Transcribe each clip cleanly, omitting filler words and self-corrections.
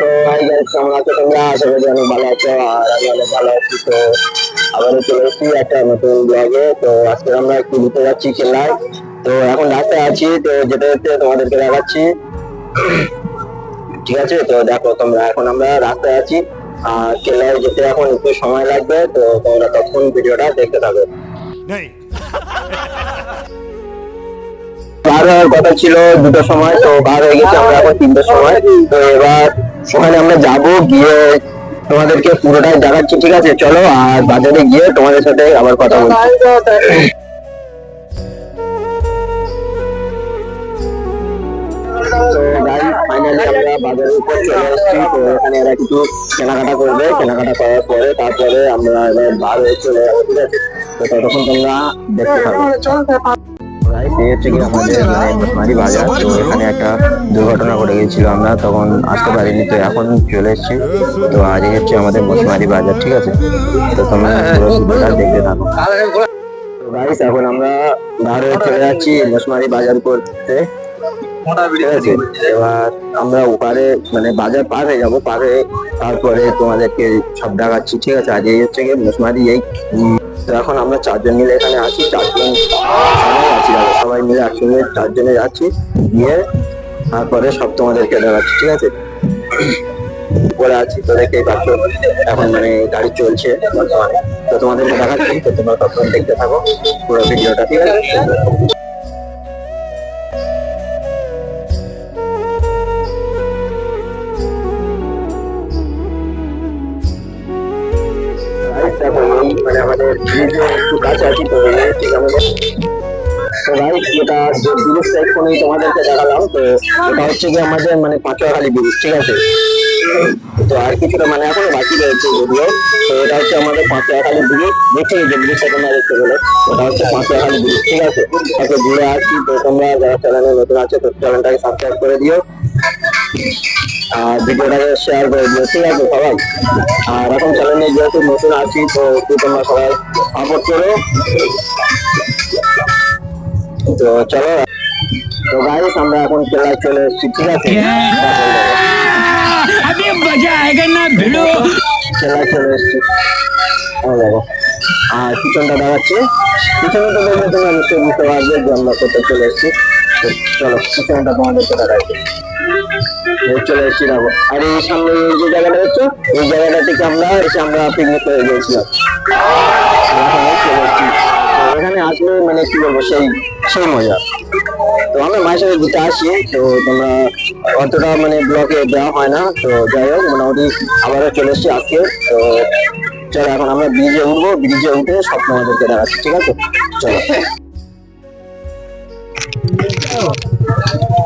তো ভাই গাইস কেমন আছো তোমরা? আশা করি অনেক ভালো আছো আর আমি অনেক ভালো আছি। তো আবারও চলে এসেছি একটা নতুন ব্লগে। তো আজকে আমরা একটু ঘুরতে যাচ্ছি খেলায়। তো এখন রাস্তায় আছি, তো যেতে যেতে তোমাদেরকে দেখাচ্ছি। ঠিক আছে, তো দেখো তোমরা, এখন আমরা রাস্তায় আছি আর খেলায় যেতে এখন একটু সময় লাগবে। তো তোমরা তখন ভিডিওটা দেখতে থাকো। বার হওয়ার কথা ছিল 2টার সময়, তো বার হয়ে গেছে আমরা এখন 3টার সময়। তো এবার ওখানে আমরা যাব, গিয়ে তোমাদেরকে পুরোটাই দেখাচ্ছি। ঠিক আছে, চলো আর বাজারে গিয়ে তোমাদের সাথে আবার কথা বলছি। তো গাইস ফাইনালি আমরা বাজারের উপর চলে এসেছি। তো এখানে এরা কিছু কেনাকাটা করবে, কেনাকাটা করার পরে তারপরে আমরা এবার বার হয়ে চলে যাবো। ঠিক আছে, তো ততক্ষণ তোমরা দেখতে থাকো। এই হচ্ছে কি আমাদের মাঝমারি বাজার। তো এখানে একটা দুর্ঘটনা ঘটে গিয়েছিল, আমরা তখন আসতে পারিনি, তো এখন চলে এসেছি। তো আজ হচ্ছে আমাদের মশমারি বাজার। ঠিক আছে, তো তোমরা পুরো ভিডিওটা দেখতে থাকো। তো গাইস এখন আমরা বার হয়ে চলে যাচ্ছি মশমারি বাজার করতে। ঠিক আছে, এবার আমরা ওপারে মানে বাজার পার হয়ে যাবো, পার হয়ে তারপরে তোমাদেরকে সব দেখাচ্ছি। ঠিক আছে, আজ এই হচ্ছে কি মশমারি এই। তো এখন আমরা 4জন মিলে এখানে আছি, 4জন আছি, সবাই মিলে একসঙ্গে 4জনে যাচ্ছি, গিয়ে তারপরে সব তোমাদেরকে দেখাচ্ছি। ঠিক আছে, উপরে আছি, তো দেখতেই পাচ্ছ এখন মানে গাড়ি চলছে বর্তমানে। তো তোমাদেরকে দেখাচ্ছি, তো তোমরা তখন দেখতে থাকো পুরো ভিডিওটা। ঠিক আছে, মানে আমাদের একটু কাছে আছি। তো ঠিক আমাদের, তো ভাই এটা যে ব্রিজটা এক্ষুনি তোমাদেরকে দেখালাম, তো এটা হচ্ছে যে আমাদের মানে পাঁচুয়াখালী ব্রিজ। ঠিক আছে, তো আর কিছুটা মানে এখনো বাকি রয়েছে যদিও। তো এটা হচ্ছে আমাদের পাঁচুয়াখালী ব্রিজ। দেখছি যে ব্রিজটা তোমরা দেখতে গেলে ওটা হচ্ছে পাঁচুয়াখালী ব্রিজ। ঠিক আছে, তাকে ঘুরে আসছি। তো তোমরা যারা চ্যানেলে নতুন আছে তো চ্যানেলটাকে সাবস্ক্রাইব করে দিও আর ভিডিওটাকে শেয়ার করে দিও। ঠিক আছে সবাই, আর এখন চ্যানেলে যেহেতু নতুন আছি তো একটু তোমরা সবাই সাপোর্ট করো। তো চলো, তো গাইস আমরা এখন খেলায় চলে এসেছি। ঠিক আছে, খেলায় চলে এসেছি। দেখো আর পিছনটা দেখাচ্ছি, পিছনে তো দেখলে তোমরা নিশ্চয়ই বুঝতে পারবে যে আমরা কোথায় চলে এসেছি। তো চলো পিছনটা তোমাদেরকে দেখাচ্ছি। চলে এসেছি দেখো, আর এই সামনে এই যে জায়গাটা হচ্ছে, এই জায়গাটা থেকে আমরা এসে আমরা পিকনিক করে গিয়েছিলাম। এখানে আসলে মানে কি বলবো, সেই সেই মজা। তো আমরা মায়ের সাথে ঘুরতে আসি, তো তোমরা অতটা মানে ব্লকে দেওয়া হয় না। তো যাই হোক মোটামুটি আবারও চলে এসেছি আজকে। তো চলো এখন আমরা ব্রিজে উঠবো, ব্রিজে উঠে সব তোমাদেরকে দেখাচ্ছি। ঠিক আছে, চলো।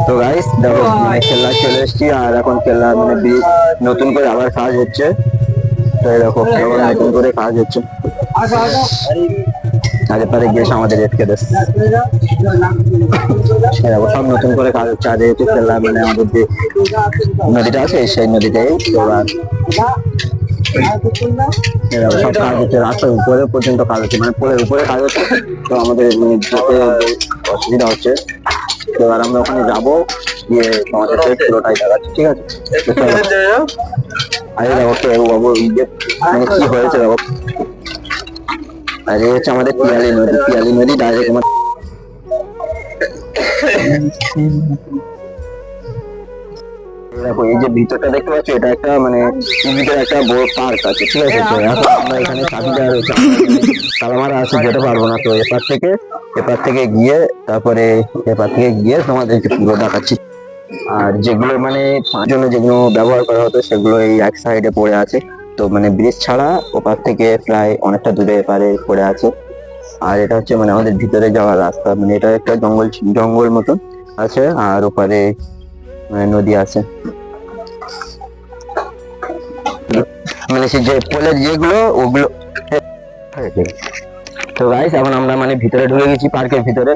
তো গাইস দেখো মানে খেলা চলে এসেছি, আর এখন খেলা মানে ব্রিজ নতুন করে আবার কাজ হচ্ছে। তো দেখো নতুন করে কাজ হচ্ছে, আগে পারে গিয়েছে আমাদের রেটকে দেশ। দেখো সব নতুন করে কাজ হচ্ছে, আর যেহেতু খেলা মানে আমাদের যে নদীটা আছে সেই নদীতেই সব কাজ হচ্ছে, রাস্তার উপরে পর্যন্ত কাজ হচ্ছে, মানে পোলের উপরে কাজ হচ্ছে। তো আমাদের মানে যেতে অসুবিধা হচ্ছে। তো এবার আমরা ওখানে যাবো, গিয়ে আমাদের পুরোটাই দেখাচ্ছি। ঠিক আছে, আরে দেখো বাবু মানে কি হয়েছে দেখো। আর এই হচ্ছে আমাদের পিয়ালি নদী, পিয়ালি নদী ডাইরেক্ট আমার। দেখো এই যে ভিতরটা দেখতে পাচ্ছ, এটা একটা মানে ভিতরে একটা বড় পার্ক আছে। ঠিক আছে, তো এখন আমরা এখানে চাবি দেওয়া রয়েছে, তালামারা আছে, যেতে পারবো না। তো এপার থেকে গিয়ে তারপরে এপার থেকে গিয়ে তোমাদেরকে পুরো দেখাচ্ছি। আর যেগুলো মানে জন্য যেগুলো ব্যবহার করা হতো সেগুলো এই এক সাইডে পড়ে আছে। তো মানে ব্রিজ ছাড়া ওপার থেকে প্রায় অনেকটা দূরে এপারে পড়ে আছে। আর এটা হচ্ছে মানে আমাদের ভিতরে যাওয়ার রাস্তা, মানে এটা একটা জঙ্গল মতন আছে, আর ওপারে মানে নদী আছে। মানে সে যে পোলের যেগুলো ওগুলো। তো গাইস এখন আমরা মানে ভিতরে ঢুকে গেছি, পার্কের ভিতরে।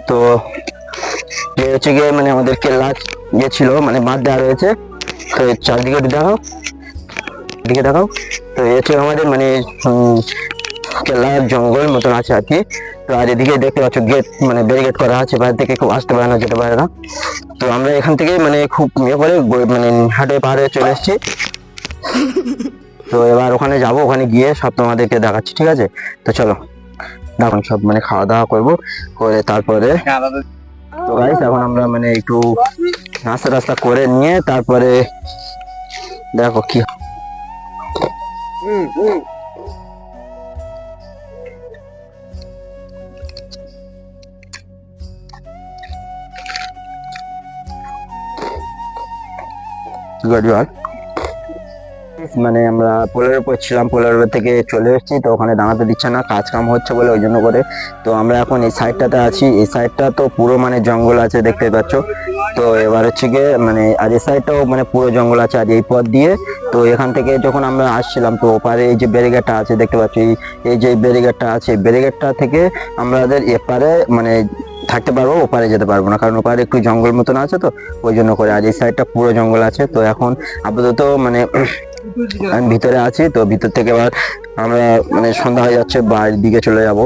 তো হচ্ছে গিয়ে মানে আমাদের কেল্লা ইয়ে ছিল, মানে মাঠ দেওয়া রয়েছে। তো চারদিকে দেখাও। তো এই হচ্ছে আমাদের মানে কেল্লার জঙ্গল মতন আছে আর কি। তো আর এদিকে দেখতে পাচ্ছ গেট, মানে ব্যারিকেড করা আছে, বাইরে থেকে কেউ আসতে পারে না, যেতে পারে না। তো আমরা এখান থেকে মানে খুব ইয়ে করে মানে হাটে পাহাড়ে চলে এসেছি। তো এবার ওখানে যাব, ওখানে গিয়ে সব তোমাদেরকে দেখাচ্ছি, ঠিক আছে? তো চলো এখন সব মানে খাওয়া দাওয়া করবো, করে তারপরে তো গাইস এখন আমরা মানে একটু নাস্তা টাস্তা করে নিয়ে তারপরে দেখো কি গাড়ি হয়। মানে আমরা পোলারের উপর ছিলাম, পোলারের থেকে চলে এসেছি, তো ওখানে দাঁড়াতে দিচ্ছে না, কাজ কাম হচ্ছে বলে ওই জন্য করে। তো আমরা এখন এই সাইডটাতে আছি, এই সাইডটা তো পুরো মানে জঙ্গল আছে দেখতে পাচ্ছ। তো এবার হচ্ছে গিয়ে মানে আর এই সাইডটাও মানে পুরো জঙ্গল আছে আর এই পথ দিয়ে। তো এখান থেকে যখন আমরা আসছিলাম তো ওপারে এই যে ব্যারিকেডটা আছে দেখতে পাচ্ছ, এই যে ব্যারিকেডটা আছে, ব্যারিকেডটা থেকে আমাদের এপারে মানে থাকতে পারবো, ওপারে যেতে পারবো না, কারণ ওপারে একটু জঙ্গল মতন আছে, তো ওই জন্য করে। আর এই সাইডটা পুরো জঙ্গল আছে। তো এখন আপাতত মানে আমি ভিতরে আছি, তো ভিতর থেকে এবার আমরা মানে সন্ধ্যা হয়ে যাচ্ছে, বাইরের দিকে চলে যাব।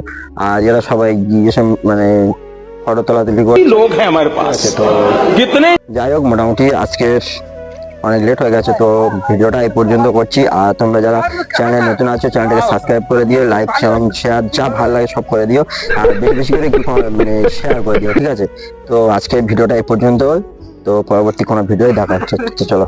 আর এরা সবাই গিয়ে মানে ফটো তোলাতুলি করে লোক হ্যাঁ আমার পাশ। তো যাই হোক, মোটামুটি আজকে অনেক লেট হয়ে গেছে, তো ভিডিওটা এই পর্যন্ত করছি। আর তোমরা যারা চ্যানেলে নতুন আছো চ্যানেলটাকে সাবস্ক্রাইব করে দিও, লাইক এবং শেয়ার যা ভালো লাগে সব করে দিও, আর বেশি বেশি করে কি মানে শেয়ার করে দিও, ঠিক আছে? তো আজকে ভিডিওটা এই পর্যন্ত, তো পরবর্তী কোনো ভিডিও দেখা হচ্ছে, চলো।